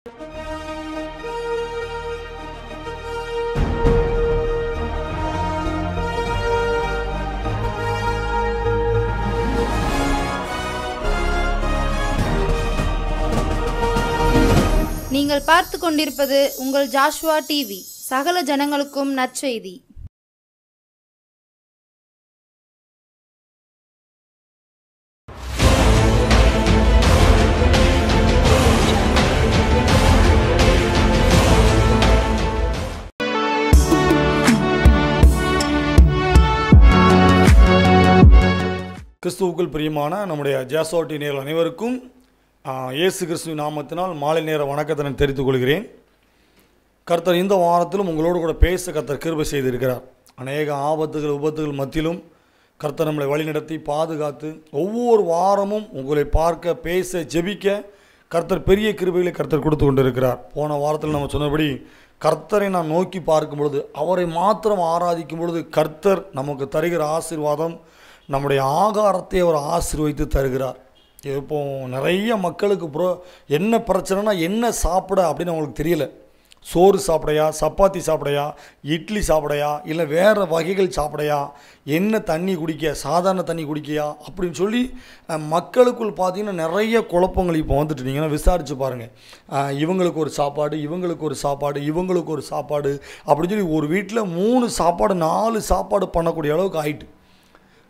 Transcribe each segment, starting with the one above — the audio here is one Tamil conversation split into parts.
நீங்கள் பார்த்து கொண்டிருப்பது உங்கள் ஜாஷ்வா டிவி. சகல ஜனங்களுக்கும் நற்செய்தி. கிறிஸ்துவுக்குள் பிரியமான நம்முடைய ஜாஷ்வா டிவி நேயர்கள் அனைவருக்கும் இயேசு கிறிஸ்துவின் நாமத்தினால் மாலை நேர வணக்கத்தை நான் தெரிவித்துக் கொள்கிறேன். கர்த்தர் இந்த வாரத்திலும் உங்களோடு கூட பேச கர்த்தர் கிருபை செய்திருக்கிறார். அநேக ஆபத்துகள் விபத்துகள் மத்தியிலும் கர்த்தர் நம்மளை வழிநடத்தி பாதுகாத்து ஒவ்வொரு வாரமும் உங்களை பார்க்க பேச ஜெபிக்க கர்த்தர் பெரிய கிருபைகளை கர்த்தர் கொடுத்து கொண்டிருக்கிறார். போன வாரத்தில் நம்ம சொன்னபடி கர்த்தரை நாம் நோக்கி பார்க்கும் பொழுது, அவரை மாத்திரம் ஆராதிக்கும் பொழுது கர்த்தர் நமக்கு தருகிற ஆசீர்வாதம், நம்முடைய ஆகாரத்தை அவர் ஆசீர்வதித்து தருகிறார். இப்போ நிறைய மக்களுக்கு என்ன பிரச்சனைனா என்ன சாப்பிட அப்படின்னு அவங்களுக்கு தெரியல. சோறு சாப்பிடையா, சப்பாத்தி சாப்பிடையா, இட்லி சாப்பிடையா, இல்லை வேறு வகைகள் சாப்பிடையா, என்ன தண்ணி குடிக்க, சாதாரண தண்ணி குடிக்கையா அப்படின்னு சொல்லி மக்களுக்குள் பார்த்திங்கன்னா நிறைய குழப்பங்கள் இப்போ வந்துட்டு. நீங்கள் விசாரித்து பாருங்கள். இவங்களுக்கு ஒரு சாப்பாடு, இவங்களுக்கு ஒரு சாப்பாடு, இவங்களுக்கு ஒரு சாப்பாடு அப்படின்னு சொல்லி ஒரு வீட்டில் 3 சாப்பாடு 4 சாப்பாடு பண்ணக்கூடிய அளவுக்கு ஆயிட்டு.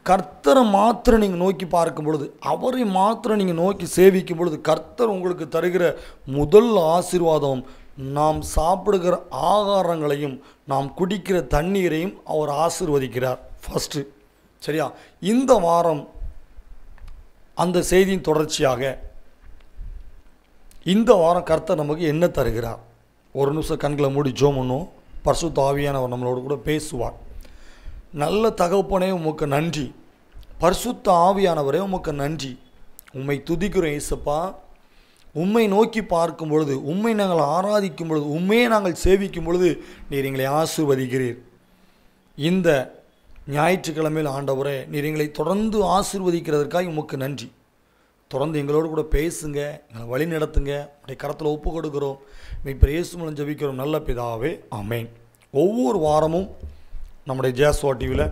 கர்த்தரை மாத்திரம் நீங்கள் நோக்கி பார்க்கும் பொழுது, அவரை மாத்திரம் நீங்கள் நோக்கி சேவிக்கும் பொழுது கர்த்தர் உங்களுக்கு தருகிற முதல் ஆசீர்வாதம், நாம் சாப்பிடுகிற ஆகாரங்களையும் நாம் குடிக்கிற தண்ணீரையும் அவர் ஆசீர்வதிக்கிறார். ஃபஸ்ட்டு சரியா? இந்த வாரம் அந்த செய்தியின் தொடர்ச்சியாக இந்த வாரம் கர்த்தர் நமக்கு என்ன தருகிறார்? ஒரு நிமிஷம் கண்களை மூடி ஜெபம் பண்ணுவோம். பரிசுத்த ஆவியானவர் நம்மளோடு கூட பேசுவார். நல்ல தகப்பனே உமக்கு நன்றி. பரிசுத்த ஆவியானவரே உமக்கு நன்றி. உம்மை துதிக்கிறோம் இயேசுப்பா. உம்மை நோக்கி பார்க்கும் பொழுது, உம்மை நாங்கள் ஆராதிக்கும் பொழுது, உம்மையே நாங்கள் சேவிக்கும் பொழுது நீர் எங்களை ஆசீர்வதிக்கிறீர். இந்த ஞாயிற்றுக்கிழமையில் ஆண்டவரே நீர் எங்களை தொடர்ந்து ஆசீர்வதிக்கிறதற்காக உமக்கு நன்றி. தொடர்ந்து எங்களோடு கூட பேசுங்க, எங்களை வழி நடத்துங்க. உடைய கரத்தில் ஒப்பு கொடுக்கிறோம். இப்போ இயேசு மூலம் ஜெபிக்கிறோம் நல்ல பிதாவே, ஆமென். ஒவ்வொரு வாரமும் நம்முடைய ஜாஷ்வா டிவியில்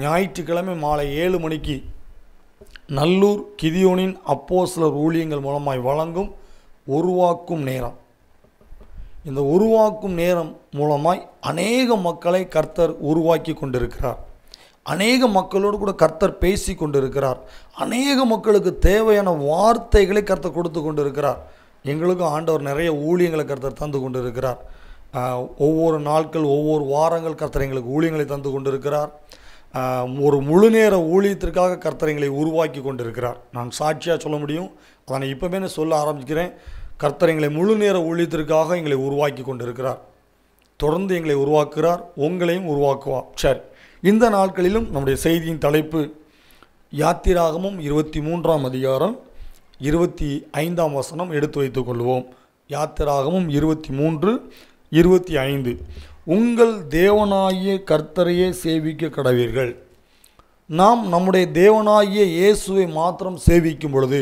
ஞாயிற்றுக்கிழமை மாலை 7 மணிக்கு நல்லூர் கிதியோனின் அப்போஸ்தலர் ஊழியங்கள் மூலமாய் வழங்கும் உருவாக்கும் நேரம். இந்த உருவாக்கும் நேரம் மூலமாய் அநேக மக்களை கர்த்தர் உருவாக்கி கொண்டிருக்கிறார். அநேக மக்களோடு கூட கர்த்தர் பேசி கொண்டிருக்கிறார். அநேக மக்களுக்கு தேவையான வார்த்தைகளை கர்த்தர் கொடுத்து கொண்டிருக்கிறார். எங்களுக்கும் ஆண்டவர் நிறைய ஊழியங்களை கர்த்தர் தந்து கொண்டிருக்கிறார். ஒவ்வொரு நாட்கள், ஒவ்வொரு வாரங்கள் கர்த்தர் எங்களுக்கு ஊழியங்களை தந்து கொண்டிருக்கிறார். ஒரு முழு நேர ஊழியத்திற்காக கர்த்தர் எங்களை உருவாக்கி கொண்டிருக்கிறார். நான் சாட்சியாக சொல்ல முடியும். அதை நான் இப்போவே நான் சொல்ல ஆரம்பிக்கிறேன். கர்த்தர் எங்களை முழு நேர ஊழியத்திற்காக எங்களை உருவாக்கி கொண்டிருக்கிறார். தொடர்ந்து எங்களை உருவாக்குகிறார், உங்களையும் உருவாக்குவார். சரி, இந்த நாட்களிலும் நம்முடைய செய்தியின் தலைப்பு யாத்திராகமம் 23ஆம் அதிகாரம் 25ஆம் வசனம் எடுத்து வைத்துக் கொள்வோம். யாத்திராகமம் 23:25. உங்கள் தேவனாகிய கர்த்தரையே சேவிக்க கடவீர்கள். நாம் நம்முடைய தேவனாகிய இயேசுவை மாத்திரம் சேவிக்கும் பொழுது,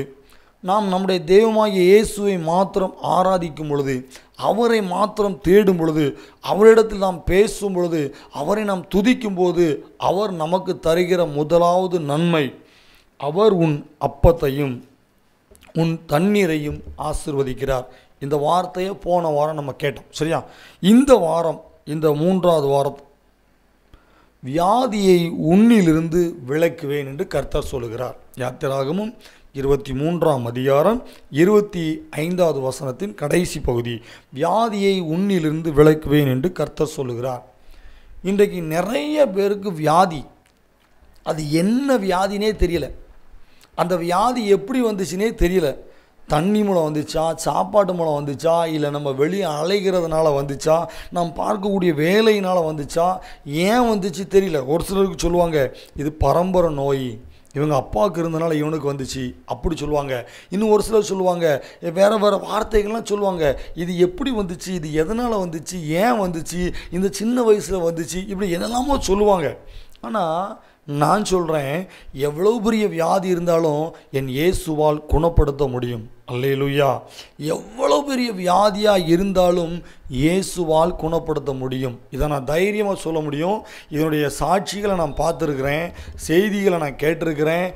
நாம் நம்முடைய தெய்வமாகிய இயேசுவை மாத்திரம் ஆராதிக்கும் பொழுது, அவரை மாத்திரம் தேடும் பொழுது, அவரிடத்தில் நாம் பேசும் பொழுது, அவரை நாம் துதிக்கும் போது, அவர் நமக்கு தருகிற முதலாவது நன்மை, அவர் உன் அப்பத்தையும் உன் தண்ணீரையும் ஆசீர்வதிக்கிறார். இந்த வார்த்தையை போன வாரம் நம்ம கேட்டோம். சரியா? இந்த வாரம், இந்த 3வது வாரம், வியாதியை உன்னிலிருந்து விலக்குவேன் என்று கர்த்தர் சொல்லுகிறார். யாத்திராகமம் 23ஆம் அதிகாரம் 25வது வசனத்தின் கடைசி பகுதி, வியாதியை உன்னிலிருந்து விலக்குவேன் என்று கர்த்தர் சொல்லுகிறார். இன்றைக்கு நிறைய பேருக்கு வியாதி, அது என்ன வியாதினே தெரியல. அந்த வியாதி எப்படி வந்துச்சுன்னே தெரியல. தண்ணி மூலம் வந்துச்சா, சாப்பாட்டு மூலம் வந்துச்சா, இல்லை நம்ம வெளியே அலைகிறதுனால வந்துச்சா, நாம் பார்க்கக்கூடிய வேலையினால் வந்துச்சா, ஏன் வந்துச்சு தெரியல. ஒரு சிலருக்கு சொல்லுவாங்க இது பரம்பரை நோய், இவங்க அப்பாவுக்கு இருந்தனால இவனுக்கு வந்துச்சு அப்படி சொல்லுவாங்க. இன்னும் ஒரு சிலர் சொல்லுவாங்க, வேறு வேறு வார்த்தைகள்லாம் சொல்லுவாங்க. இது எப்படி வந்துச்சு, இது எதனால் வந்துச்சு, ஏன் வந்துச்சு, இந்த சின்ன வயசில் வந்துச்சு, இப்படி என்னெல்லாமோ சொல்லுவாங்க. ஆனால் நான் சொல்கிறேன், எவ்வளோ பெரிய வியாதி இருந்தாலும் என் இயேசுவால் குணப்படுத்த முடியும். அல்லேலூயா. எவ்வளோ பெரிய வியாதியாக இருந்தாலும் இயேசுவால் குணப்படுத்த முடியும். இதை நான் தைரியமாக சொல்ல முடியும். இதனுடைய சாட்சிகளை நான் பார்த்துருக்கிறேன், செய்திகளை நான் கேட்டிருக்கிறேன்,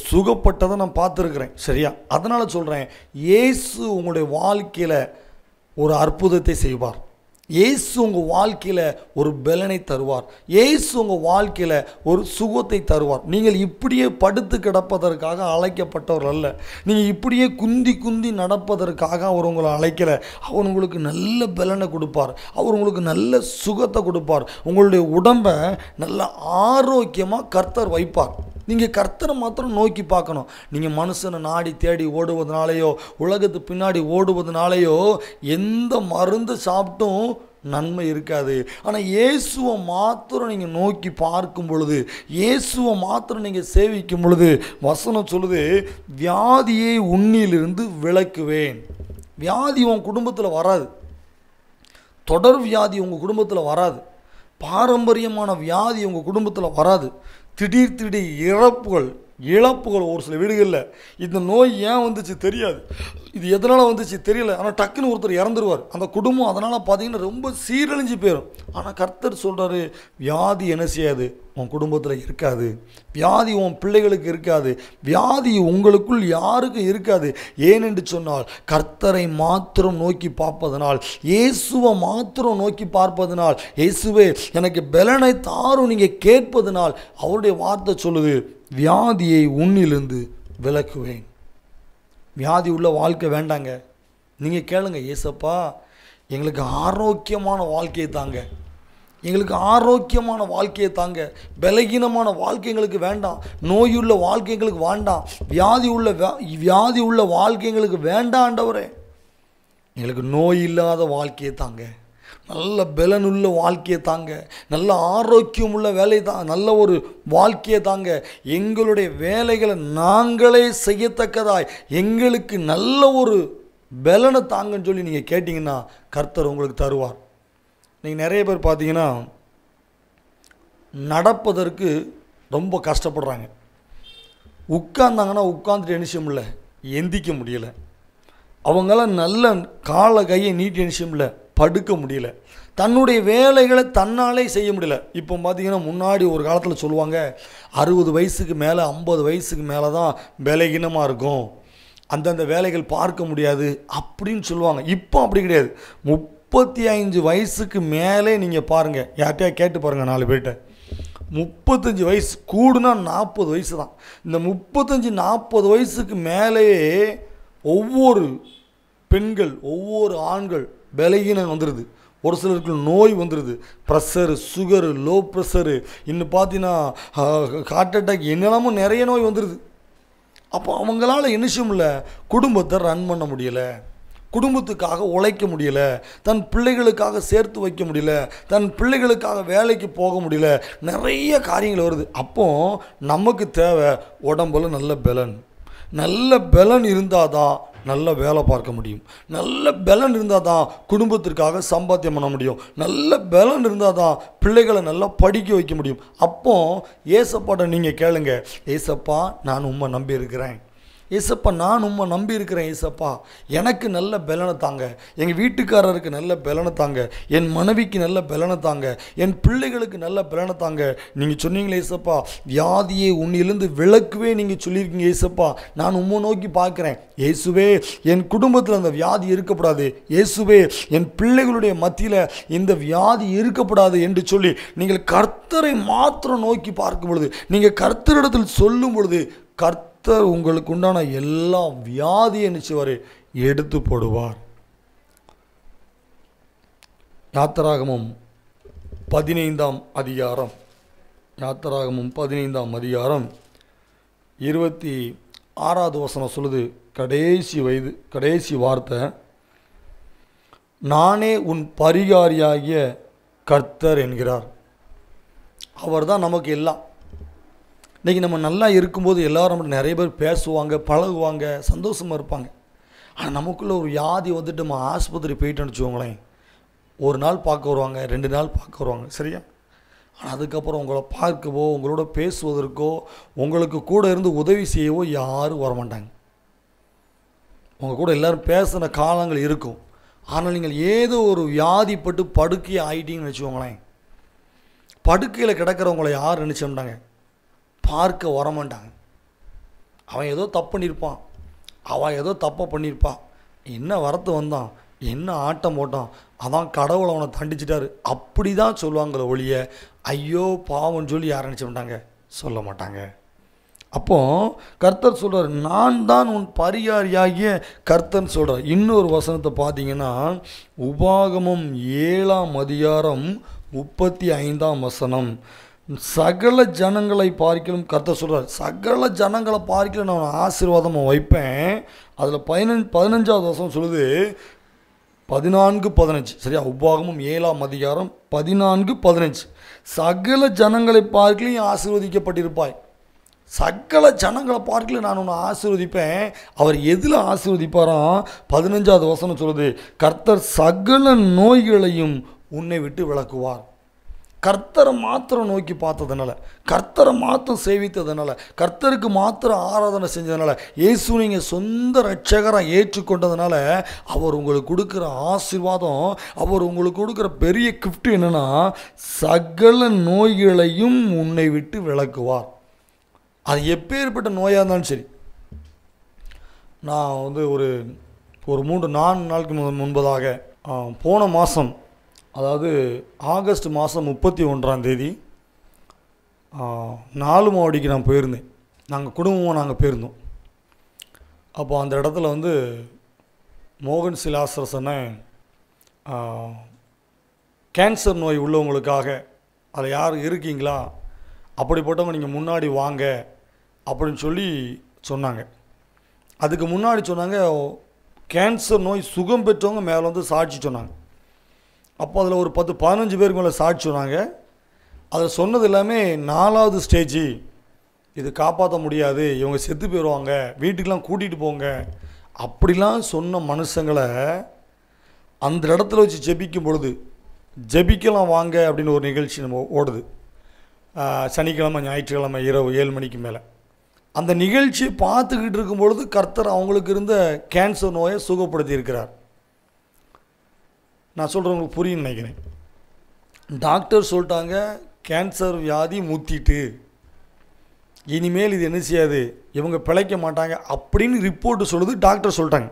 சுகப்பட்டதை நான் பார்த்துருக்கிறேன். சரியா? அதனால் சொல்கிறேன், இயேசு உங்களுடைய வாழ்க்கையில் ஒரு அற்புதத்தை செய்வார். இயேசு உங்கள் வாழ்க்கையில் ஒரு பலனை தருவார். இயேசு உங்கள் வாழ்க்கையில் ஒரு சுகத்தை தருவார். நீங்கள் இப்படியே படுத்து கிடப்பதற்காக அழைக்கப்பட்டவர் அல்ல. நீங்கள் இப்படியே குந்தி குந்தி நடப்பதற்காக அவர் உங்களை அழைக்கலை. அவர் உங்களுக்கு நல்ல பலனை கொடுப்பார். அவர் உங்களுக்கு நல்ல சுகத்தை கொடுப்பார். உங்களுடைய உடம்பை நல்ல ஆரோக்கியமாக கர்த்தர் வைப்பார். நீங்கள் கர்த்தரை மாத்திரம் நோக்கி பார்க்கணும். நீங்கள் மனுஷனை நாடி தேடி ஓடுவதனாலேயோ உலகத்து பின்னாடி ஓடுவதனாலேயோ எந்த மருந்து சாப்பிட்டும் நன்மை இருக்காது. ஆனால் இயேசுவை மாத்திரம் நீங்கள் நோக்கி பார்க்கும் பொழுது, இயேசுவை மாத்திரம் நீங்கள் சேவிக்கும் பொழுது, வசனம் சொல்லுது, வியாதியை உன்னிலிருந்து விலக்குவேன். வியாதி உன் குடும்பத்தில் வராது. தொடர் வியாதி உங்கள் குடும்பத்தில் வராது. பாரம்பரியமான வியாதி உங்கள் குடும்பத்தில் வராது. திடீர் இழப்புகள் ஒரு சில வீடுகளில் இந்த நோய் ஏன் வந்துச்சு தெரியாது, இது எதனால் வந்துச்சு தெரியல, ஆனால் டக்குன்னு ஒருத்தர் இறந்துருவார். அந்த குடும்பம் அதனால் பார்த்தீங்கன்னா ரொம்ப சீரழிஞ்சு போயிடும். ஆனால் கர்த்தர் சொல்கிறாரு, வியாதி என்ன செய்யாது, உன் குடும்பத்தில் இருக்காது. வியாதி உன் பிள்ளைகளுக்கு இருக்காது. வியாதி உங்களுக்குள் யாருக்கும் இருக்காது. ஏனென்று சொன்னால் கர்த்தரை மாத்திரம் நோக்கி பார்ப்பதனால், இயேசுவை மாத்திரம் நோக்கி பார்ப்பதனால், இயேசுவே எனக்கு பலனை தாரும் நீங்கள் கேட்பதனால் அவருடைய வார்த்தை சொல்லுது, வியாதியை உன்னிலிருந்து விலக்குவேன். வியாதி உள்ள வாழ்க்கை வேண்டாங்க. நீங்கள் கேளுங்க, ஏசப்பா எங்களுக்கு ஆரோக்கியமான வாழ்க்கையை தாங்க, எங்களுக்கு ஆரோக்கியமான வாழ்க்கையை தாங்க, பலகீனமான வாழ்க்கை எங்களுக்கு வேண்டாம், நோயுள்ள வாழ்க்கை எங்களுக்கு வேண்டாம், வியாதி உள்ள வாழ்க்கை எங்களுக்கு வேண்டாம் ஆண்டவரே. எங்களுக்கு நோய் இல்லாத வாழ்க்கையை தாங்க, நல்ல பலனுள்ள வாழ்க்கையை தாங்க, நல்ல ஆரோக்கியம் உள்ள வேலை தான், நல்ல ஒரு வாழ்க்கையை தாங்க, எங்களுடைய வேலைகளை நாங்களே செய்யத்தக்கதாய் எங்களுக்கு நல்ல ஒரு பலனை தாங்கன்னு சொல்லி நீங்கள் கேட்டிங்கன்னா கர்த்தர் உங்களுக்கு தருவார். நீங்கள் நிறைய பேர் பார்த்தீங்கன்னா நடப்பதற்கு ரொம்ப கஷ்டப்படுறாங்க. உட்கார்ந்தாங்கன்னா உட்காந்துட்டு எணிச்சம் இல்லை, எந்திக்க முடியலை. அவங்களால நல்ல காலை கையை நீட்டி எணிச்சம் இல்லை, படுக்க முடியல. தன்னுடைய வேலைகளை தன்னாலே செய்ய முடியல. இப்போ பார்த்தீங்கன்னா முன்னாடி ஒரு காலத்தில் சொல்லுவாங்க, 60 வயசுக்கு மேலே 50 வயசுக்கு மேலே தான் பலகீனமாக இருக்கும், அந்தந்த வேலைகள் பார்க்க முடியாது அப்படின்னு சொல்லுவாங்க. இப்போ அப்படி கிடையாது. 35 வயசுக்கு மேலே நீங்கள் பாருங்கள், யார்கிட்டயா கேட்டு பாருங்கள் 4 பேர்கிட்ட. 35 வயசு கூடுனா 40 வயசு தான். இந்த 35-40 வயசுக்கு மேலேயே ஒவ்வொரு பெண்கள், ஒவ்வொரு ஆண்கள் பலகீனம் வந்துடுது. ஒரு சிலருக்கு நோய் வந்துடுது, ப்ரெஷரு, சுகரு, லோ ப்ரெஷரு, இன்னும் பார்த்தீங்கன்னா ஹார்ட் அட்டாக், என்னெல்லாமோ நிறைய நோய் வந்துடுது. அப்போ அவங்களால என்ன செய்ய முடியல, குடும்பத்தை ரன் பண்ண முடியலை, குடும்பத்துக்காக உழைக்க முடியலை, தன் பிள்ளைகளுக்காக சேர்த்து வைக்க முடியல, தன் பிள்ளைகளுக்காக வேலைக்கு போக முடியல, நிறைய காரியங்கள் வருது. அப்போது நமக்கு தேவை உடம்புல நல்ல பலன் இருந்தால் தான் நல்ல வேலை பார்க்க முடியும், நல்ல பலன் இருந்தால் தான் குடும்பத்திற்காக சம்பாத்தியம் பண்ண முடியும், நல்ல பலன் இருந்தால் தான் பிள்ளைகளை நல்லா படிக்க வைக்க முடியும். அப்போ ஏசப்பாட்ட நீங்கள் கேளுங்க, ஏசப்பா நான் உம்மை நம்பி இருக்கிறேன், ஏசப்பா நான் உம்மை நம்பி இருக்கிறேன், ஏசப்பா எனக்கு நல்ல பலனை தாங்க, எங்கள் வீட்டுக்காரருக்கு நல்ல பலனை தாங்க, என் மனைவிக்கு நல்ல பலனை தாங்க, என் பிள்ளைகளுக்கு நல்ல பலனை தாங்க. நீங்கள் சொன்னீங்களே ஏசப்பா, வியாதியை உன்னிலிருந்து விலக்குவே நீங்கள் சொல்லியிருக்கீங்க ஏசப்பா, நான் உம்மை நோக்கி பார்க்குறேன். இயேசுவே என் குடும்பத்தில் அந்த வியாதி இருக்கப்படாது, இயேசுவே என் பிள்ளைகளுடைய மத்தியில் இந்த வியாதி இருக்கப்படாது என்று சொல்லி நீங்கள் கர்த்தரை மாத்திரம் நோக்கி பார்க்கும் பொழுது, நீங்கள் கர்த்தரிடத்தில் சொல்லும் பொழுது, கர்த்தர் உங்களுக்கு உண்டான எல்லா வியாதியை நிச்சயவாறு எடுத்து போடுவார். யாத்திராகமம் 15ஆம் அதிகாரம் 26வது வசனம் சொல்லுது, கடைசி வார்த்தை, நானே உன் பரிகாரியாகிய கர்த்தர் என்கிறார். அவர் தான் நமக்கு எல்லாம். இன்றைக்கி நம்ம நல்லா இருக்கும்போது எல்லோரும் நம்ம நிறைய பேர் பேசுவாங்க, பழகுவாங்க, சந்தோஷமாக இருப்பாங்க. ஆனால் நமக்குள்ளே ஒரு வியாதி வந்துட்டு நம்ம ஆஸ்பத்திரி போயிட்டோன்னு வச்சுக்கோங்களேன், ஒரு நாள் பார்க்க வருவாங்க, 2 நாள் பார்க்க வருவாங்க, சரியா? ஆனால் அதுக்கப்புறம் உங்களை பார்க்கவோ, உங்களோட பேசுவதற்கோ, உங்களுக்கு கூட இருந்து உதவி செய்யவோ யாரும் வரமாட்டாங்க. உங்கள் கூட எல்லோரும் பேசின காலங்கள் இருக்கும். ஆனால் நீங்கள் ஏதோ ஒரு வியாதிப்பட்டு படுக்கையை ஆகிட்டீங்கன்னு வச்சுக்கோங்களேன். படுக்கையில் கிடக்கிறவங்களை யார் நினச்சோம்டாங்க, பார்க்க வரமாட்டாங்க. அவன் ஏதோ தப்பு பண்ணியிருப்பான், அவன் ஏதோ தப்பை பண்ணியிருப்பான், என்ன வரத்து வந்தான், என்ன ஆட்டம் போட்டான், அதான் கடவுளை அவனை தண்டிச்சிட்டாரு, அப்படி தான் சொல்லுவாங்களே ஒழிய ஐயோ பாவம்னு சொல்லி யார் நினச்சோம்ட்டாங்க, சொல்ல மாட்டாங்க. அப்போ கர்த்தர் சொல்கிறார், நான் தான் உன் பரிகாரியாகிய கர்த்தர்னு சொல்கிறார். இன்னொரு வசனத்தை பார்த்தீங்கன்னா உபாகமம் 7ஆம் அதிகாரம் 35ஆம் வசனம், சகல ஜனங்களை பார்க்கலும் கர்த்தர் சொல்கிறார், சகல ஜனங்களை பார்க்கலும் நான் ஆசீர்வாதமாக வைப்பேன். அதில் 15ஆவது வசனம் சொல்லுது 14-15, சரியா? உபாகமம் 7ஆம் அதிகாரம் 14-15, சகல ஜனங்களை பார்க்கலையும் ஆசீர்வதிக்கப்பட்டிருப்பாய். சகல ஜனங்களை பார்க்கல நான் உன்னை ஆசீர்வதிப்பேன். அவர் எதில் ஆசீர்வதிப்பாராம்? 15ஆவது வசனம் சொல்லுது, கர்த்தர் சகல நோய்களையும் உன்னை விட்டு விலக்குவார். கர்த்தரை மாத்திரம் நோக்கி பார்த்ததுனால, கர்த்தரை மாத்திரம் சேவித்ததுனால, கர்த்தருக்கு மாத்திரம் ஆராதனை செஞ்சதுனால, இயேசு நீங்கள் சொந்த இரட்சகராக ஏற்றுக்கொண்டதுனால அவர் உங்களுக்கு கொடுக்குற ஆசீர்வாதம், அவர் உங்களுக்கு கொடுக்குற பெரிய கிஃப்ட் என்னென்னா, சகல நோய்களையும் உன்னை விட்டு விலக்குவார். அது எப்பேற்பட்ட நோயாக இருந்தாலும் சரி. நான் ஒரு 3-4 நாளுக்கு முன்பதாக போன மாதம், அதாவது ஆகஸ்ட் மாதம் 31ஆம் தேதி 4 மாவடிக்கு நான் போயிருந்தேன். நாங்கள் குடும்பமாக போயிருந்தோம். அப்போ அந்த இடத்துல மோகன் சிலாசரசனை கேன்சர் நோய் உள்ளவங்களுக்காக, அதில் யார் இருக்கீங்களா, அப்படிப்பட்டவங்க நீங்கள் முன்னாடி வாங்க அப்படின்னு சொல்லி சொன்னாங்க. அதுக்கு முன்னாடி சொன்னாங்க கேன்சர் நோய் சுகம் பெற்றவங்க மேலே சாட்சி சொன்னாங்க. அப்போ அதில் ஒரு 10-15 பேருக்கு மேலே சாட்சி சொன்னாங்க. அதில் சொன்னது எல்லாமே 4வது ஸ்டேஜ், இது காப்பாற்ற முடியாது, இவங்க செத்து போயிடுவாங்க, வீட்டுக்கெலாம் கூட்டிகிட்டு போங்க, அப்படிலாம் சொன்ன மனுஷங்களை அந்த இடத்துல வச்சு ஜெபிக்கும் பொழுது, ஜெபிக்கலாம் வாங்க அப்படின்னு ஒரு நிகழ்ச்சி நம்ம ஓடுது சனிக்கிழமை ஞாயிற்றுக்கிழமை இரவு 7 மணிக்கு மேலே. அந்த நிகழ்ச்சியை பார்த்துக்கிட்டு இருக்கும் பொழுது கர்த்தர் அவங்களுக்கு இருந்த கேன்சர் நோயை சுகப்படுத்தி இருக்கிறார். நான் சொல்கிறவங்களுக்கு புரியுன்னு நினைக்கிறேன். டாக்டர் சொல்லிட்டாங்க கேன்சர் வியாதி முத்திட்டு, இனிமேல் இது என்ன செய்யாது, இவங்க பிழைக்க மாட்டாங்க அப்படின்னு ரிப்போர்ட்டு சொல்லுது, டாக்டர் சொல்லிட்டாங்க.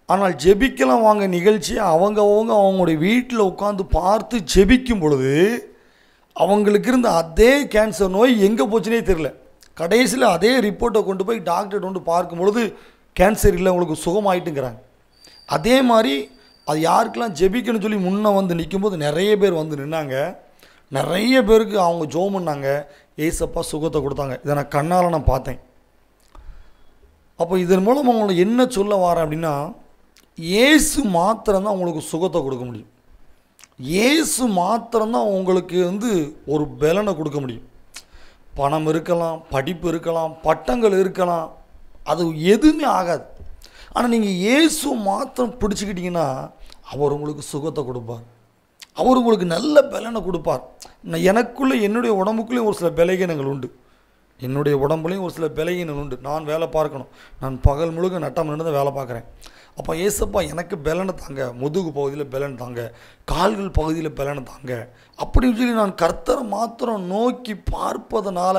ஆனால் ஜெபிக்கலாம் வாங்க நிகழ்ச்சியை அவங்களுடைய வீட்டில் உட்காந்து பார்த்து ஜெபிக்கும் பொழுது அவங்களுக்கு இருந்த அதே கேன்சர் நோய் எங்கே போச்சுனே தெரியல. கடைசியில் அதே ரிப்போர்ட்டை கொண்டு போய் டாக்டர்கிட்ட வந்து பார்க்கும் பொழுது கேன்சர் இல்லை, உங்களுக்கு சுகமாயிட்டுங்கிறாங்க. அதே மாதிரி அது யாருக்கெல்லாம் ஜெபிக்கணும்னு சொல்லி முன்னே நிற்கும்போது நிறைய பேர் நின்னாங்க. நிறைய பேருக்கு அவங்க ஜெபம் பண்ணாங்க, ஏசப்பா சுகத்தை கொடுத்தாங்க. இதை நான் கண்ணால் நான் பார்த்தேன். அப்போ இதன் மூலம் அவங்களுக்கு என்ன சொல்ல வரேன் அப்படின்னா, இயேசு மாத்திரம்தான் உங்களுக்கு சுகத்தை கொடுக்க முடியும். இயேசு மாத்திரம்தான் உங்களுக்கு ஒரு பலனை கொடுக்க முடியும். பணம் இருக்கலாம், படிப்பு இருக்கலாம், பட்டங்கள் இருக்கலாம், அது எதுவுமே ஆகாது. ஆனால் நீங்கள் இயேசு மாத்திரம் பிடிச்சிக்கிட்டிங்கன்னா அவர் உங்களுக்கு சுகத்தை கொடுப்பார், அவர் உங்களுக்கு நல்ல பலனை கொடுப்பார். எனக்குள்ளே என்னுடைய உடம்புக்குள்ளேயும் ஒரு சில பலகீனங்கள் உண்டு, என்னுடைய உடம்புலையும் ஒரு சில பலகீனங்கள் உண்டு. நான் வேலை பார்க்கணும், நான் பகல் முழுக்க நட்டம் நின்று தான் வேலை பார்க்குறேன். அப்போ ஏசப்பா எனக்கு பலனை தாங்க, முதுகு பகுதியில் பலன் தாங்க, கால்கள் பகுதியில் பலனை தாங்க அப்படின்னு சொல்லி நான் கர்த்தரை மாத்திரம் நோக்கி பார்ப்பதனால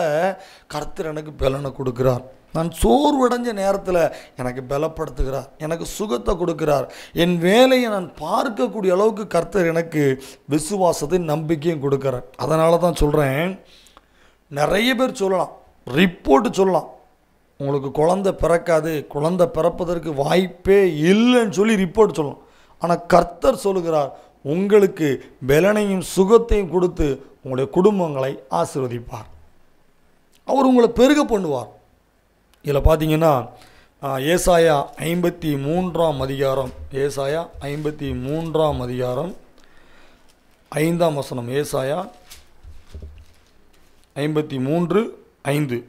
கர்த்தர் எனக்கு பலனை கொடுக்குறார். நான் சோர்வடைஞ்ச நேரத்தில் எனக்கு பலப்படுத்துகிறார், எனக்கு சுகத்தை கொடுக்குறார். என் வேலையை நான் பார்க்கக்கூடிய அளவுக்கு கர்த்தர் எனக்கு விசுவாசத்தை நம்பிக்கையும் கொடுக்குறார். அதனால தான் சொல்கிறேன், நிறைய பேர் சொல்லலாம், ரிப்போர்ட்டு சொல்லலாம், உங்களுக்கு குழந்தை பிறக்காது, குழந்தை பிறப்பதற்கு வாய்ப்பே இல்லைன்னு சொல்லி ரிப்போர்ட் சொல்லலாம். ஆனால் கர்த்தர் சொல்லுகிறார், உங்களுக்கு பலனையும் சுகத்தையும் கொடுத்து உங்களுடைய குடும்பங்களை ஆசீர்வதிப்பார், அவர் உங்களை பெருக பண்ணுவார். இதில் பார்த்தீங்கன்னா ஏசாயா 53ஆம் அதிகாரம், ஏசாயா 53ஆம் அதிகாரம் 5ஆம் வசனம், ஏசாயா 53:5,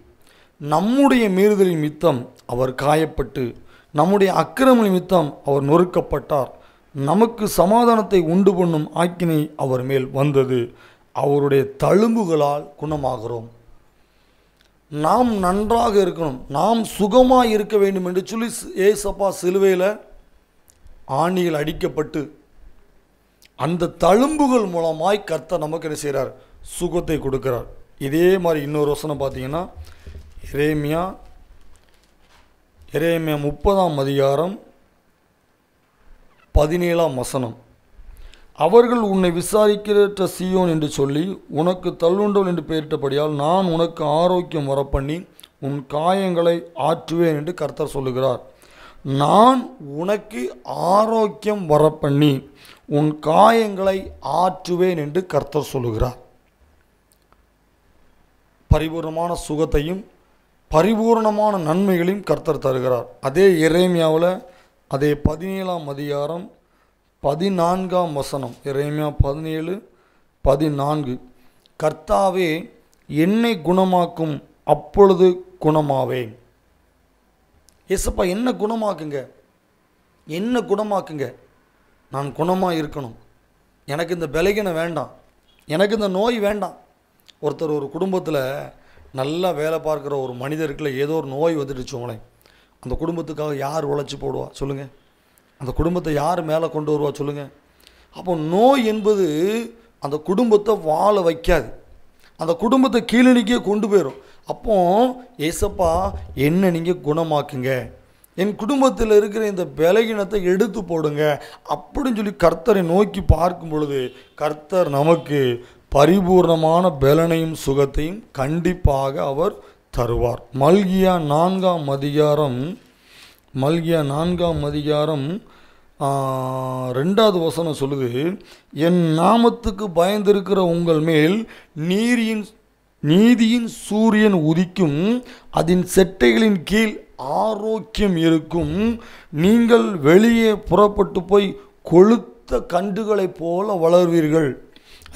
நம்முடைய மீறுதலின் நிமித்தம் அவர் காயப்பட்டு நம்முடைய அக்கிரம நிமித்தம் அவர் நொறுக்கப்பட்டார், நமக்கு சமாதானத்தை உண்டு பண்ணும் ஆக்கினை அவர் மேல் வந்தது, அவருடைய தழும்புகளால் குணமாகிறோம். நாம் நன்றாக இருக்கணும், நாம் சுகமாக இருக்க வேண்டும் என்று சொல்லி ஏசப்பா சிலுவையில் ஆணிகள் அடிக்கப்பட்டு அந்த தழும்புகள் மூலமாய் கர்த்தர் நமக்கு என்ன செய்கிறார்? சுகத்தை கொடுக்கிறார். இதே மாதிரி இன்னொரு வசனம் பார்த்தீங்கன்னா எரேமியா 30ஆம் அதிகாரம் 17ஆம் வசனம். அவர்கள் உன்னை விசாரிக்கிற சீயோன் என்று சொல்லி உனக்கு தள்ளுண்டவள் என்று பெயரிட்டபடியால் நான் உனக்கு ஆரோக்கியம் வரப்பண்ணி உன் காயங்களை ஆற்றுவேன் என்று கர்த்தர் சொல்லுகிறார். நான் உனக்கு ஆரோக்கியம் வரப்பண்ணி உன் காயங்களை ஆற்றுவேன் என்று கர்த்தர் சொல்லுகிறார். பரிபூர்ணமான சுகத்தையும் பரிபூர்ணமான நன்மைகளையும் கர்த்தர் தருகிறார். அதே எரேமியாவில் அதே 17ஆம் அதிகாரம் 14ஆம் வசனம், எரேமியா 17:14, கர்த்தாவே என்னை குணமாக்கும், அப்பொழுது குணமாவேன். ஏசப்பா என்ன குணமாக்குங்க, என்ன குணமாக்குங்க, நான் குணமாக இருக்கணும், எனக்கு இந்த பலகீனம் வேண்டாம், எனக்கு இந்த நோய் வேண்டாம். ஒருத்தர் ஒரு குடும்பத்தில் நல்லா வேலை பார்க்குற ஒரு மனிதருக்குள்ள ஏதோ ஒரு நோய் வந்துடுச்சோங்களேன், அந்த குடும்பத்துக்காக யார் உழைச்சி போடுவா சொல்லுங்கள்? அந்த குடும்பத்தை யார் மேலே கொண்டு வருவா சொல்லுங்கள்? அப்போ நோய் என்பது அந்த குடும்பத்தை வாழ வைக்காது, அந்த குடும்பத்தை கீழணிக்கே கொண்டு போயிடும். அப்போ ஏசப்பா என்ன நீங்கள் குணமாக்குங்க, என் குடும்பத்தில் இருக்கிற இந்த பலகீனத்தை எடுத்து போடுங்க அப்படின்னு சொல்லி கர்த்தரை நோக்கி பார்க்கும் பொழுது கர்த்தர் நமக்கு பரிபூர்ணமான பலனையும் சுகத்தையும் கண்டிப்பாக அவர் தருவார். மல்கியா 4ஆம் அதிகாரம் 2வது வசனம் சொல்லுது, என் நாமத்துக்கு பயந்திருக்கிற உங்கள் மேல் நீதியின் சூரியன் உதிக்கும், அதன் செட்டைகளின் கீழ் ஆரோக்கியம் இருக்கும், நீங்கள் வெளியே புறப்பட்டு போய் கொழுத்த கண்டுகளைப் போல வளர்வீர்கள்.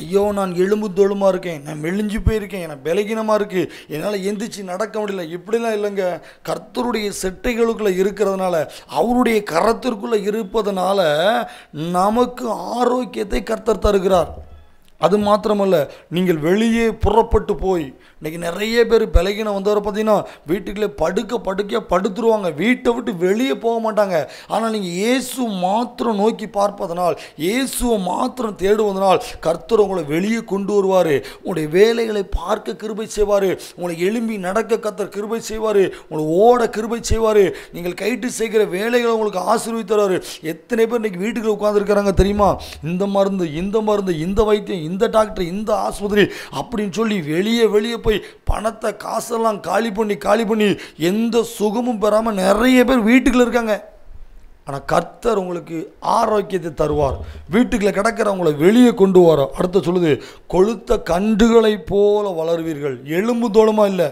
ஐயோ நான் எலும்பு தோளுமாக இருக்கேன், நான் மெலிஞ்சு போயிருக்கேன், எனக்கு பலகீனமாக இருக்குது, என்னால் எந்திரிச்சு நடக்க முடியல, இப்படிலாம் இல்லைங்க. கர்த்தருடைய செட்டைகளுக்குள்ளே இருக்கிறதுனால, அவருடைய கரத்திற்குள்ளே இருப்பதனால நமக்கு ஆரோக்கியத்தை கர்த்தர் தருகிறார். அது மாத்திரமல்ல, நீங்கள் வெளியே புறப்பட்டு போய், இன்றைக்கி நிறைய பேர் பலகீனம் வந்தவரை பார்த்தீங்கன்னா வீட்டுக்குள்ளே படுக்கையாக படுத்துருவாங்க, வீட்டை விட்டு வெளியே போக மாட்டாங்க. ஆனால் நீங்கள் இயேசு மாத்திரம் நோக்கி பார்ப்பதனால், இயேசுவை மாத்திரம் தேடுவதனால் கர்த்தர் உங்களை வெளியே கொண்டு வருவார். உங்களுடைய வேலைகளை பார்க்க கிருபை செய்வார், உங்களை எழும்பி நடக்க கர்த்தர் கிருபை செய்வார், உங்களை ஓட கிருபை செய்வார், நீங்கள் கைட்டு செய்கிற வேலைகளை உங்களுக்கு ஆசீர்வதித்தார். எத்தனை பேர் இன்றைக்கி வீட்டுக்குள்ளே உட்காந்துருக்கிறாங்க தெரியுமா? இந்த மருந்து இந்த வைத்தியம், இந்த டாக்டர், இந்த ஆஸ்பத்திரி அப்படின்னு சொல்லி வெளியே போய் பணத்தை காசெல்லாம் காலி பண்ணி எந்த சுகமும் பெறாமல் நிறைய பேர் வீட்டுக்குள்ள இருக்காங்க. ஆனால் கர்த்தர் உங்களுக்கு ஆரோக்கியத்தை தருவார், வீட்டுக்குள்ள கிடக்கிறவங்களை வெளியே கொண்டு வர. அடுத்த சொல்லுது, கொழுத்த கண்டுகளை போல வளருவீர்கள். எலும்பு தோளுமா இல்லை,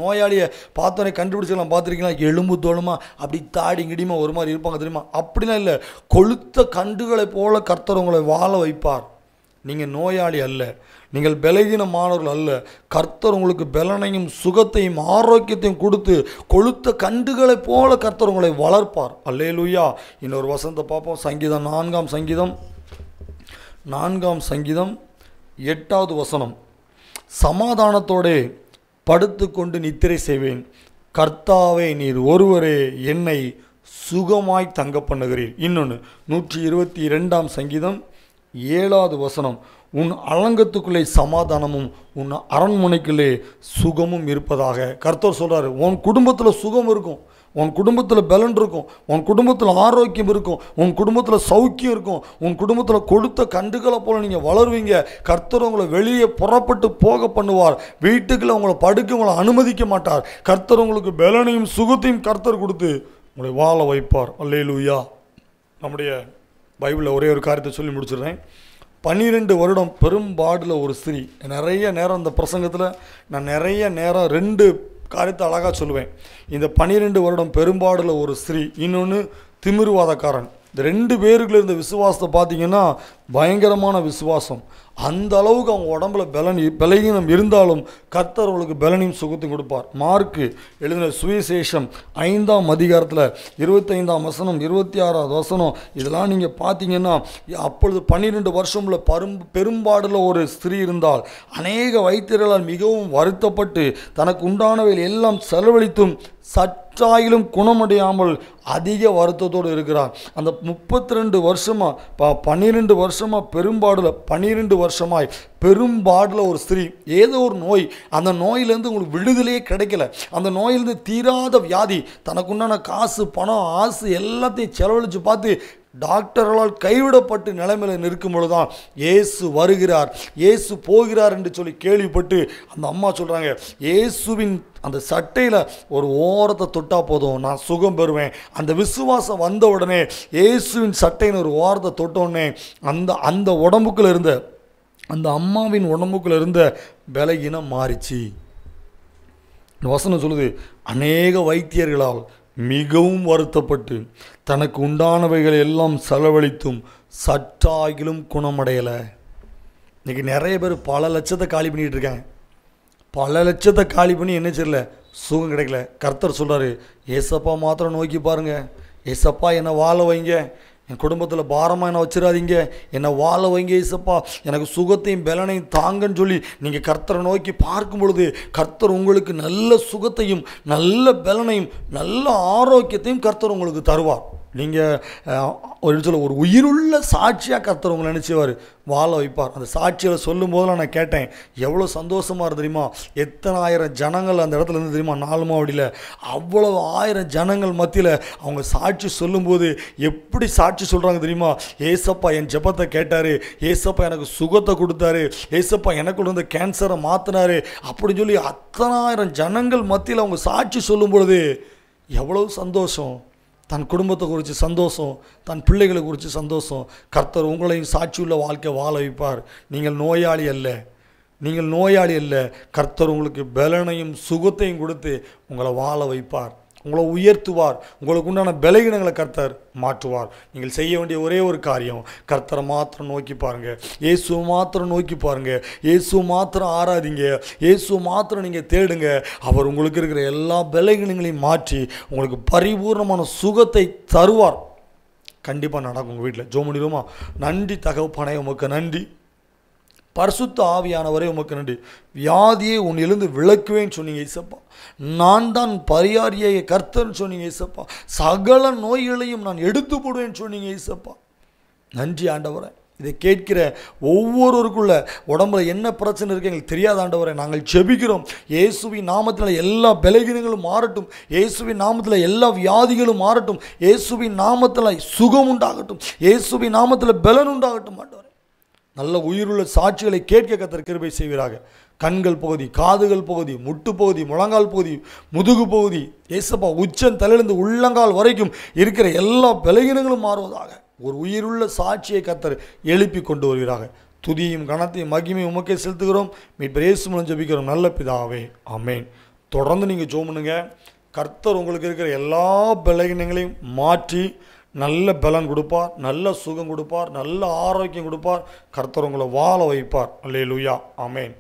நோயாளியை பார்த்தோன்னே கண்டுபிடிச்சலாம் பார்த்துருக்கீங்களா? எலும்பு தோளுமா அப்படி தாடி கிடிமா ஒரு மாதிரி இருப்பாங்க தெரியுமா? அப்படிலாம் இல்லை, கொழுத்த கண்டுகளை போல கர்த்தர் உங்களை வாழ வைப்பார். நீங்கள் நோயாளி அல்ல, நீங்கள் பலகீனமானவர்கள் அல்ல. கர்த்தர் உங்களுக்கு பலனையும் சுகத்தையும் ஆரோக்கியத்தையும் கொடுத்து கொழுத்த கண்டுகளைப் போல கர்த்தர் உங்களை வளர்ப்பார். அல்லேலூயா. இன்னொரு வசனத்தை பார்ப்போம். சங்கீதம் 4ஆம் சங்கீதம் 8வது வசனம். சமாதானத்தோடே படுத்து கொண்டு நித்திரை செய்வேன், கர்த்தாவே நீர் ஒருவரே என்னை சுகமாய் தங்க பண்ணுகிறீர். இன்னொன்று 122ஆம் சங்கீதம் 7வது வசனம். உன் அலங்கத்துக்குள்ளே சமாதானமும் உன் அரண்மனைக்குள்ளே சுகமும் இருப்பதாக. கர்த்தர் சொல்கிறார், உன் குடும்பத்தில் சுகம் இருக்கும், உன் குடும்பத்தில் பலன் இருக்கும், உன் குடும்பத்தில் ஆரோக்கியம் இருக்கும், உன் குடும்பத்தில் சௌக்கியம் இருக்கும், உன் குடும்பத்தில் கொடுத்த கண்டுகளை போல் நீங்கள் வளருவீங்க. கர்த்தர் உங்களை வெளியே புறப்பட்டு போக பண்ணுவார், வீட்டுக்குள்ளே உங்களை படுக்க உங்களை அனுமதிக்க மாட்டார். கர்த்தர் உங்களுக்கு பலனையும் சுகத்தையும் கர்த்தர் கொடுத்து உங்களை வாழ வைப்பார். அல்லேலூயா. நம்முடைய பைபிளில் ஒரே ஒரு காரியத்தை சொல்லி முடிச்சிடுறேன். 12 வருடம் பெரும்பாடில் ஒரு ஸ்திரீ. நிறைய நேரம் இந்த பிரசங்கத்தில் நான் நிறைய நேரம் 2 காரியத்தை அழகாக சொல்லுவேன். இந்த 12 வருடம் பெரும்பாடில் ஒரு ஸ்திரீ, இன்னொன்று திமிர்வாதக்காரன். இந்த 2 பேருக்குள்ள இருந்த விசுவாசத்தை பார்த்தீங்கன்னா பயங்கரமான விசுவாசம். அந்த அளவுக்கு அவங்க உடம்புல பலகீனம் இருந்தாலும் கர்த்தர் அவங்களுக்கு பலனையும் சுகத்தையும் கொடுப்பார். மார்க்கு எழுதின சுவிசேஷம் 5ஆம் அதிகாரத்தில் 25ஆம் வசனம் 26வது வசனம் இதெல்லாம் நீங்கள் பார்த்தீங்கன்னா, அப்பொழுது 12 வருஷம் உள்ள பெரும்பாடுல ஒரு ஸ்திரீ இருந்தால் அநேக வைத்தியர்களால் மிகவும் வருத்தப்பட்டு தனக்கு உண்டானவையில் எல்லாம் செலவழித்தும் சற்றாயிலும் குணமடையாமல் அதிக வருத்தத்தோடு இருக்கிறார். அந்த 32 வருஷமாக 12 வருஷமாக 12 வருஷமாய் பெரும்பாடில் ஒரு ஸ்திரீ, ஏதோ ஒரு நோய், அந்த நோயிலேருந்து உங்களுக்கு விடுதலையே கிடைக்கல, அந்த நோயிலேருந்து தீராத வியாதி, தனக்குண்டான காசு பணம் ஆசை எல்லாத்தையும் செலவழித்து பார்த்து டாக்டர்களால் கைவிடப்பட்டு நிலைமையில் நிற்கும் பொழுதுதான் இயேசு வருகிறார், இயேசு போகிறார் என்று சொல்லி கேள்விப்பட்டு அந்த அம்மா சொல்கிறாங்க, இயேசுவின் அந்த சட்டையில் ஒரு ஓரத்தை தொட்டால் போதும் நான் சுகம் பெறுவேன். அந்த விசுவாசம் வந்த உடனே இயேசுவின் சட்டையின் ஒரு ஓரத்தை தொட்டோடனே அந்த உடம்புக்குள்ள இருந்த அந்த அம்மாவின் உடம்புக்குள்ள இருந்த பலகீனம் மாறிச்சு. இந்த வசனம் சொல்லுது, அநேக வைத்தியர்களால் மிகவும் வருத்தப்பட்டு தனக்கு உண்டானவைகள் எல்லாம் செலவழித்தும் சற்றாகிலும் குணமடையலை. இன்றைக்கி நிறைய பேர் பல லட்சத்தை காலி பண்ணிகிட்டு இருக்காங்க. பல லட்சத்தை காலி பண்ணி என்ன செய்யல, சுகம் கிடைக்கல. கர்த்தர் சொல்கிறாரு, ஏசப்பா மாத்திரம் நோக்கி பாருங்கள், ஏசப்பா என்னை வாழ வைங்க, என் குடும்பத்தில் பாரமாக என்னை வச்சிடாதீங்க, என்னை வாழ வைங்க ஏசப்பா, எனக்கு சுகத்தையும் பலனையும் தாங்கன்னு சொல்லி நீங்கள் கர்த்தரை நோக்கி பார்க்கும் பொழுது கர்த்தர் உங்களுக்கு நல்ல சுகத்தையும் நல்ல பலனையும் நல்ல ஆரோக்கியத்தையும் கர்த்தர் உங்களுக்கு தருவார். நீங்கள் ஒரு உயிருள்ள சாட்சியாக கர்த்தர் உங்களை நினச்சிவார், வாழ வைப்பார். அந்த சாட்சியில் சொல்லும் போதெல்லாம் நான் கேட்டேன், எவ்வளோ சந்தோஷமாக இருந்து தெரியுமா, எத்தனை ஆயிரம் ஜனங்கள் அந்த இடத்துல இருந்து தெரியுமா, 4 மாவடியில் அவ்வளோ 1000 ஜனங்கள் மத்தியில் அவங்க சாட்சி சொல்லும்போது எப்படி சாட்சி சொல்கிறாங்க தெரியுமா, ஏசப்பா என் ஜெபத்தை கேட்டார், ஏசப்பா எனக்கு சுகத்தை கொடுத்தாரு, ஏசப்பா எனக்கு இருந்த கேன்சரை மாற்றினாரு அப்படின்னு சொல்லி அத்தனை 1000 ஜனங்கள் மத்தியில் அவங்க சாட்சி சொல்லும் பொழுது எவ்வளோ சந்தோஷம். தன் குடும்பத்தை குறித்து சந்தோஷம், தன் பிள்ளைகளை குறித்து சந்தோஷம். கர்த்தர் உங்களையும் சாட்சியுள்ள வாழ்க்கை வாழ வைப்பார். நீங்கள் நோயாளி அல்ல, கர்த்தர் உங்களுக்கு பலனையும் சுகத்தையும் கொடுத்து உங்களை வாழ வைப்பார், உங்களை உயர்த்துவார், உங்களுக்கு உண்டான பலகீனங்களை கர்த்தர் மாற்றுவார். நீங்கள் செய்ய வேண்டிய ஒரே ஒரு காரியம், கர்த்தரை மாத்திரம் நோக்கி பாருங்கள், இயேசுவை மாத்திரம் நோக்கி பாருங்கள், இயேசுவை மாத்திரம் ஆராதிங்க, இயேசுவை மாத்திரம் நீங்கள் தேடுங்க. அவர் உங்களுக்கு இருக்கிற எல்லா பலகீனங்களையும் மாற்றி உங்களுக்கு பரிபூர்ணமான சுகத்தை தருவார். கண்டிப்பாக நடக்கும் உங்கள் வீட்டில். ஜெபம் பண்ணிடுவோமா? நன்றி தகப்பனே, உமக்கு நன்றி. பரிசுத்த ஆவியானவரே உமக்கு நன்றி. வியாதியை உன்னிலிருந்து விலக்குவேன்னு சொன்னீங்க ஏசப்பா, நான் தான் பரியாரியை கர்த்தர்ன்னு சொன்னீங்க ஏசப்பா, சகல நோய்களையும் நான் எடுத்து போடுவேன்னு சொன்னீங்க ஏசப்பா. நன்றி ஆண்டவரே. இதை கேட்கிற ஒவ்வொருவருக்குள்ள உடம்புல என்ன பிரச்சனை இருக்குது எங்களுக்கு தெரியாத ஆண்டவரே, நாங்கள் ஜெபிக்கிறோம். இயேசுவின் நாமத்தில் எல்லா பலகீனங்களும் மாறட்டும், இயேசுவின் நாமத்தில் எல்லா வியாதிகளும் மாறட்டும், இயேசுவின் நாமத்தில் சுகம் உண்டாகட்டும், இயேசுவின் நாமத்தில் பலன் உண்டாகட்டும் ஆண்டவரே. நல்ல உயிருள்ள சாட்சிகளை கேட்க கர்த்தர் கிருபை செய்வீராக. கண்கள் பகுதி, காதுகள் பகுதி, முட்டு பகுதி, முழங்கால் பகுதி, முதுகு பகுதி, ஏசப்பா உச்சன் தலையிலிருந்து உள்ளங்கால் வரைக்கும் இருக்கிற எல்லா பலகீனங்களும் மாறுவதாக. ஒரு உயிருள்ள சாட்சியை கர்த்தர் எழுப்பி கொண்டு வருவீராக. துதியும் கனத்தையும் மகிமையும் உமக்கே செலுத்துகிறோம். மீட்பர் இயேசு மூலம் ஜெபிக்கிறோம் நல்ல பிதாவே, ஆமென். தொடர்ந்து நீங்கள் ஜெபம் பண்ணுங்க. கர்த்தர் உங்களுக்கு இருக்கிற எல்லா பலகீனங்களையும் மாற்றி நல்ல பலன் கொடுப்பார், நல்ல சுகம் கொடுப்பார், நல்ல ஆரோக்கியம் கொடுப்பார். கர்த்தர் உங்களை வாழ வைப்பார். அல்லேலூயா, ஆமென்.